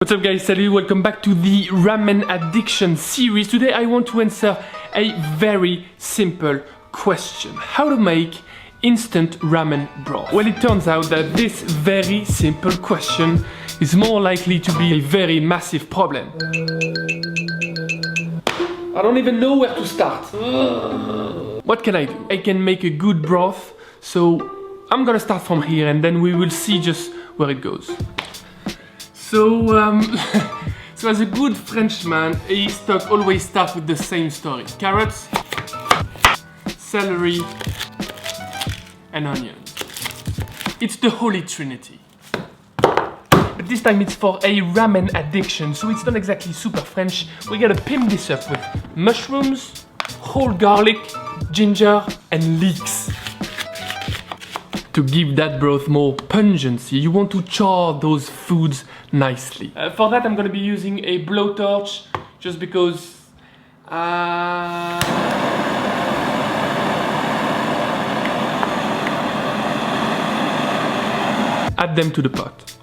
What's up guys, salut, welcome back to the Ramen Addiction series. Today I want to answer a very simple question. How to make instant ramen broth? Well, it turns out that this very simple question is more likely to be a very massive problem. I don't even know where to start. What can I do? I can make a good broth, so I'm gonna start from here and then we will see just where it goes. So as a good Frenchman, a stock always starts with the same story. Carrots, celery, and onions. It's the holy trinity. But this time it's for a ramen addiction, so it's not exactly super French. We gotta pimp this up with mushrooms, whole garlic, ginger, and leeks. To give that broth more pungency, you want to char those foods nicely. For that I'm going to be using a blowtorch, just because add them to the pot.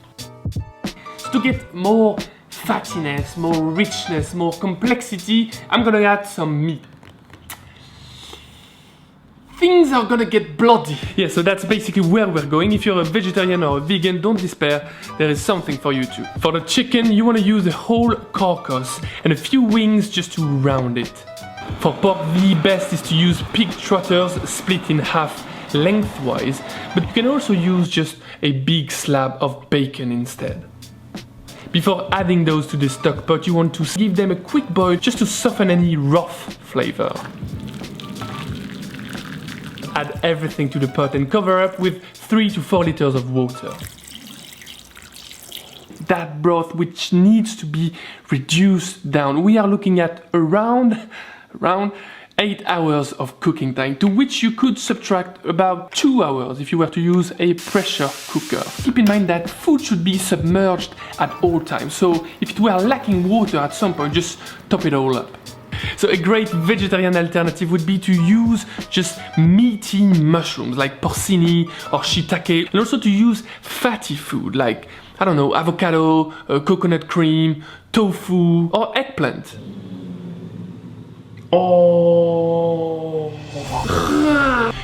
So to get more fattiness, more richness, more complexity, I'm going to add some meat. Things are gonna get bloody. Yeah, so that's basically where we're going. If you're a vegetarian or a vegan, don't despair, there is something for you too. For the chicken, you wanna use the whole carcass and a few wings just to round it. For pork, the best is to use pig trotters split in half lengthwise, but you can also use just a big slab of bacon instead. Before adding those to the stock pot, you want to give them a quick boil just to soften any rough flavor. Add everything to the pot and cover up with 3 to 4 liters of water. That broth, which needs to be reduced down, we are looking at around 8 hours of cooking time, to which you could subtract about 2 hours if you were to use a pressure cooker. Keep in mind that food should be submerged at all times, so if it were lacking water at some point, just top it all up. So a great vegetarian alternative would be to use just meaty mushrooms like porcini or shiitake, and also to use fatty food like, I don't know, avocado, coconut cream, tofu, or eggplant. Oh.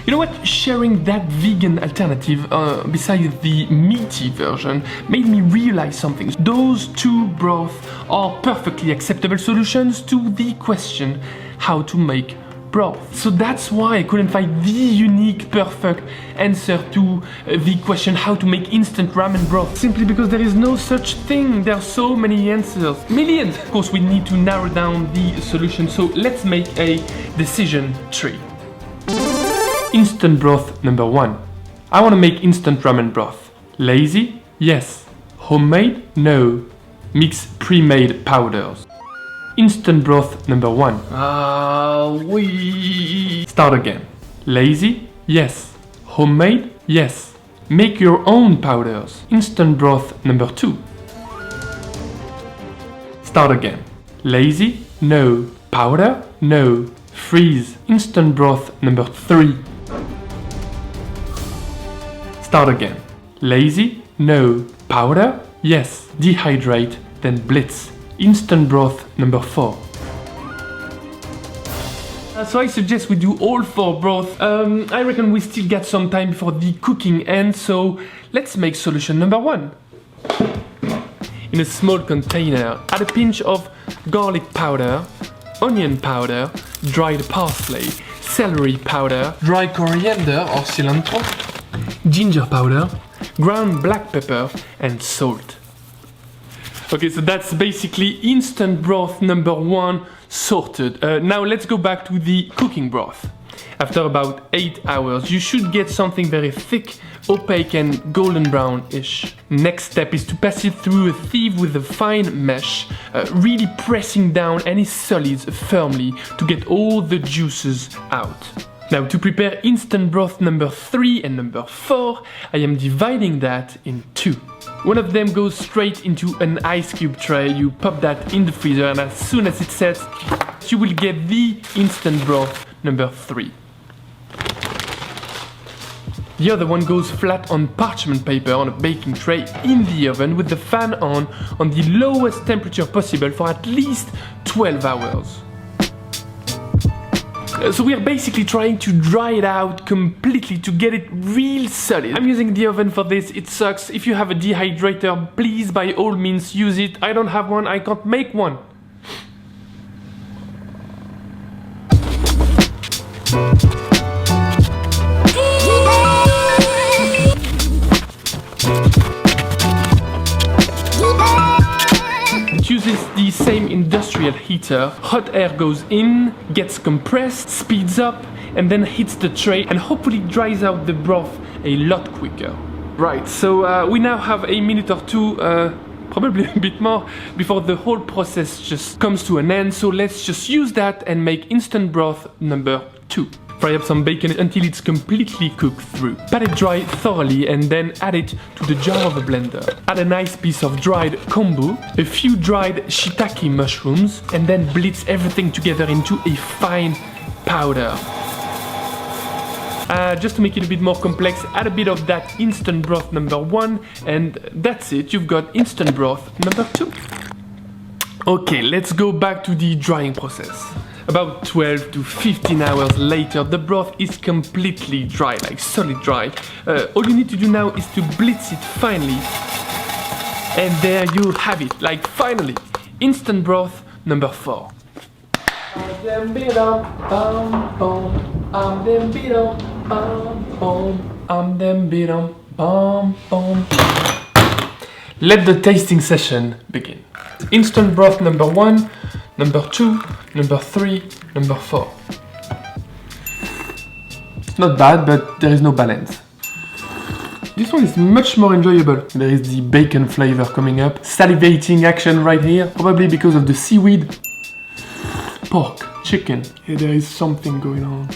You know what? Sharing that vegan alternative besides the meaty version made me realize something. Those two broths are perfectly acceptable solutions to the question how to make broth. So that's why I couldn't find the unique perfect answer to the question how to make instant ramen broth, simply because there is no such thing. There are so many answers, millions. Of course we need to narrow down the solution, so let's make a decision tree. Instant broth number 1. I want to make instant ramen broth. Lazy? Yes. Homemade? No. Mix pre-made powders. Instant broth number 1. Start again. Lazy? Yes. Homemade? Yes. Make your own powders. Instant broth number 2. Start again. Lazy? No. Powder? No. Freeze. Instant broth number 3. Start again. Lazy? No. Powder? Yes. Dehydrate, then blitz. Instant broth number 4. So I suggest we do all 4 broths. I reckon we still got some time before the cooking ends, so let's make solution number 1. In a small container, add a pinch of garlic powder, onion powder, dried parsley, celery powder, dry coriander or cilantro, ginger powder, ground black pepper, and salt. Okay, so that's basically instant broth number 1 sorted. Now let's go back to the cooking broth. After about 8 hours, you should get something very thick, opaque, and golden brown-ish. Next step is to pass it through a sieve with a fine mesh, really pressing down any solids firmly to get all the juices out. Now to prepare instant broth number 3 and number 4, I am dividing that in 2. One of them goes straight into an ice cube tray. You pop that in the freezer, and as soon as it sets, you will get the instant broth number 3. The other one goes flat on parchment paper on a baking tray in the oven with the fan on the lowest temperature possible for at least 12 hours. So we are basically trying to dry it out completely to get it real solid. I'm using the oven for this, it sucks. If you have a dehydrator, please by all means use it. I don't have one, I can't make one. It uses the same industrial heater. Hot air goes in, gets compressed, speeds up, and then hits the tray and hopefully dries out the broth a lot quicker. Right, so we now have a minute or two, probably a bit more, before the whole process just comes to an end. So let's just use that and make instant broth number 2. Fry up some bacon until it's completely cooked through. Pat it dry thoroughly and then add it to the jar of a blender. Add a nice piece of dried kombu, a few dried shiitake mushrooms, and then blitz everything together into a fine powder. Just to make it a bit more complex, add a bit of that instant broth number 1, and that's it, you've got instant broth number 2. Okay, let's go back to the drying process. About 12 to 15 hours later, the broth is completely dry, like solid dry. All you need to do now is to blitz it finely. And there you have it, like finally, instant broth number 4. Let the tasting session begin. Instant broth number 1, number 2, number 3, number 4. It's not bad, but there is no balance. This one is much more enjoyable. There is the bacon flavor coming up. Salivating action right here, probably because of the seaweed. Pork, chicken, yeah, there is something going on.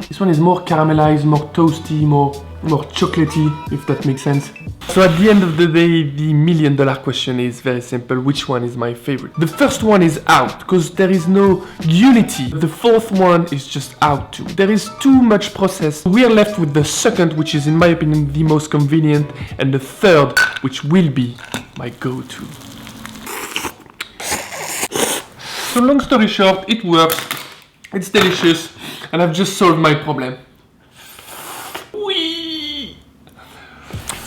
This one is more caramelized, more toasty, more chocolatey, if that makes sense. So at the end of the day, the $1,000,000 question is very simple. Which one is my favorite? The first one is out, because there is no unity. The fourth one is just out too. There is too much process. We are left with the second, which is in my opinion the most convenient, and the third, which will be my go-to. So long story short, it works, it's delicious, and I've just solved my problem.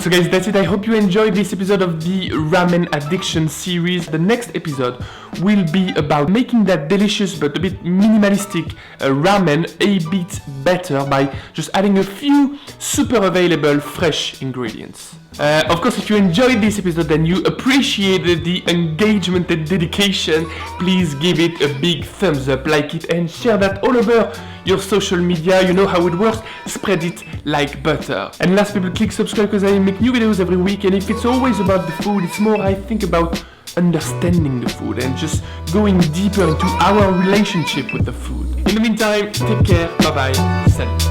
So guys, that's it. I hope you enjoyed this episode of the Ramen Addiction series. The next episode will be about making that delicious but a bit minimalistic ramen a bit better by just adding a few super available fresh ingredients. Of course, if you enjoyed this episode and you appreciated the engagement and dedication, please give it a big thumbs up, like it, and share that all over your social media. You know how it works, spread it like butter. And last, people, click subscribe because I make new videos every week, and if it's always about the food, it's more I think about understanding the food and just going deeper into our relationship with the food. In the meantime, take care, bye bye, salut.